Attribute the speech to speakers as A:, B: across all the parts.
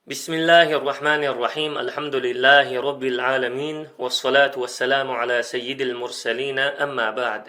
A: بسم الله الرحمن الرحيم. الحمد لله رب العالمين، والصلاة والسلام على سيد المرسلين. أما بعد،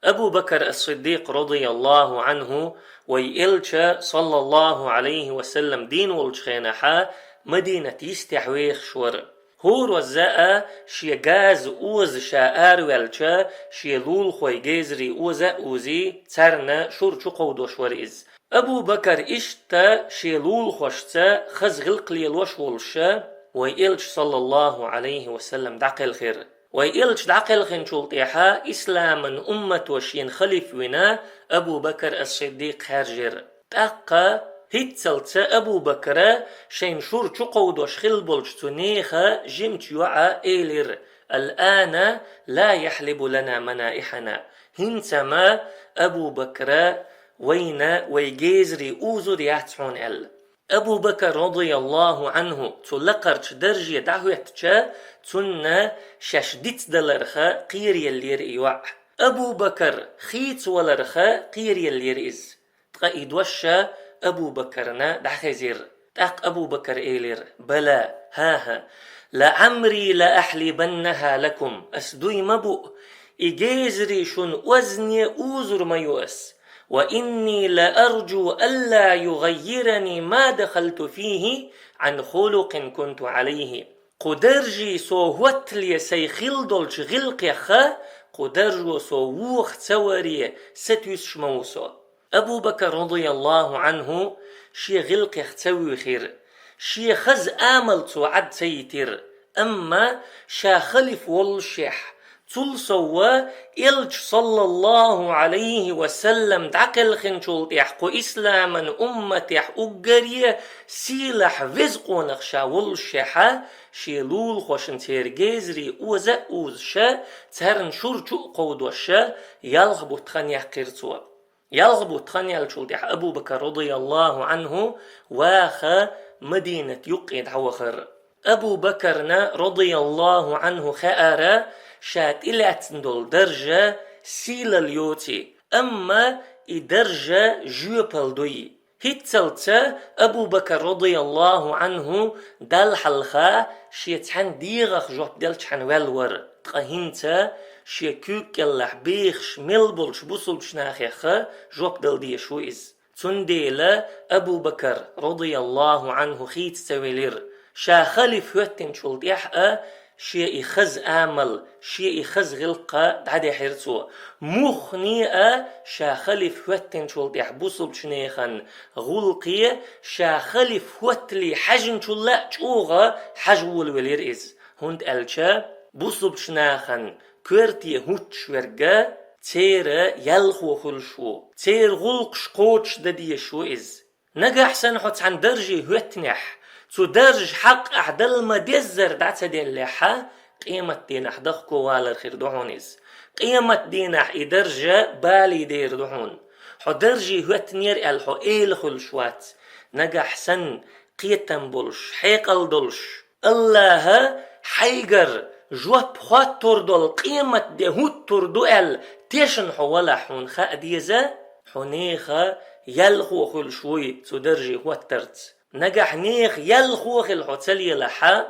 A: أبو بكر الصديق رضي الله عنه ويلش صلى الله عليه وسلم دين والشخينحا مدينة يستحويخ شور هور وزاء شي غاز اوز شاعر والشا شي لول خوي جيزري اوزا اوزي ترنا شور شو قودو شوريز أبو بكر إشتا شيلول خوشتا خزغل قليلوش ولشا ويلش صلى الله عليه وسلم دعقل خير ويلش دعقل خين شلطيحا إسلاما أمة وشين خليف ونا أبو بكر الصديق خارجر تاقا هيتسلتا أبو بكر شين شور شقودوش خلبولش تنيخا جمت يوعى إيلر الآن لا يحلب لنا منائحنا هنتما أبو بكر وينا ويجيزري اوزو دياتسون أبو بكر رضي الله عنه تلقرش درجة دعوتشا تنا شاشدت دلرخا قيري اللير إيوع أبو بكر خيت ولرخا قيري اللير إز تقايد وشا أبو بكرنا دعخزير تاق أبو بكر إيلير بلا هاها لعمري لأحلبنها لكم أسدوي مبؤ إجيزري شن وزني أوزر ما يؤس وإني لأرجو ألا يغيرني ما دخلت فيه عن خلق كنت عليه قدرجي صوهوت لي سيخيل دولش غلق يخا قدرجو صووخ توري ستوس شموسو أبو بكر رضي الله عنه شي غلق يختوي خير شي خز آمل عد سيتر أما شا خلف والشح تلسوا إلج صلى الله عليه وسلم دعقل خنشول تحقو إسلاما أمتح أقرية سيلح وزقو نخشا والشحا شيلول خوشن تيرجيزري أوزا أوزشا تهرن شرچو قودوشا يلغبو تخنيح قرسوا يلغبو تخنيح الشولتح أبو بكر رضي الله عنه واخا مدينة يقيد حوخر أبو بكرنا رضي الله عنه خائرا شات إلاتندول درجة سيل اليوتي أما درجة جوبل دوي هيتسلتا أبو بكر رضي الله عنه دال حلخا شيتحن ديغخ جوب دلتحن والور تقهنتا شيكوك اللح بيخش ملبولش بوصلش ناخيخا جوب دل دي شويز تنديلا أبو بكر رضي الله عنه خيت سويلير شا خلف هوتن شولد يحقا شيء خز آمل شيء خز غلقة دعدي حيرتو مخنيئة شا خلف هوتن شولد يحبوصل بشنيخن غلقية شا خلف هوتلي حجن شولا چوغا حجول ولير إز هند ألشا بوصل بشناخن كورتي هوتش ورقا تيرا يلخو خلشو تير غلق شقوتش ددي شو إز نجا حسن حوت عن درجي هوتنح تو درج حق أحدل ما ديزر دعتا دين لحا قيمة دينح دخكو والر خير دعونيز قيمة دينح إدرجة بالي دير دعون حو درجي هو تنير الحو إيل خلشوات نجا حسن قيتن بولش حيقل دولش الله حيقر جواب خواتور دول قيمة دي هوتور دوال تيشن حو ولا حون خا ديزا حونيخا يلخو خلشوي تو درجي هو ترت نجح نيخ يلخوخ الحتلي لحا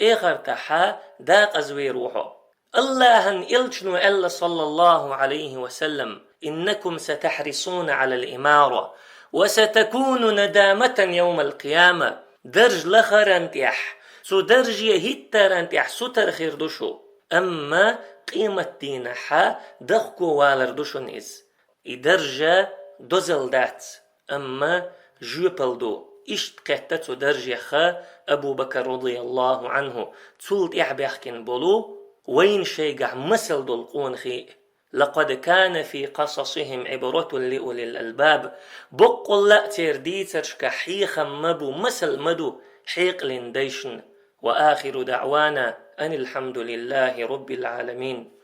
A: إخر تحا داق أزوي روحه الله إلشنو ألا صلى الله عليه وسلم إنكم ستحرصون على الإمارة وستكون ندامة يوم القيامة درج لخر انتيح سو درج يهتر انتيح ستر خير دوشو أما قيمة دينحا دخكو والر دوشون إز إدرجة دوزل دات أما جوبل دو إشت قهتتو درجة خا أبو بكر رضي الله عنه تولد إعباخكن بولو وين شيقع مسل دلقون خي لقد كان في قصصهم عبرة لأولي الألباب بقل لا ترديترش كحيخا مبو مسل مدو حيق لنديشن وآخر دعوانا أن الحمد لله رب العالمين.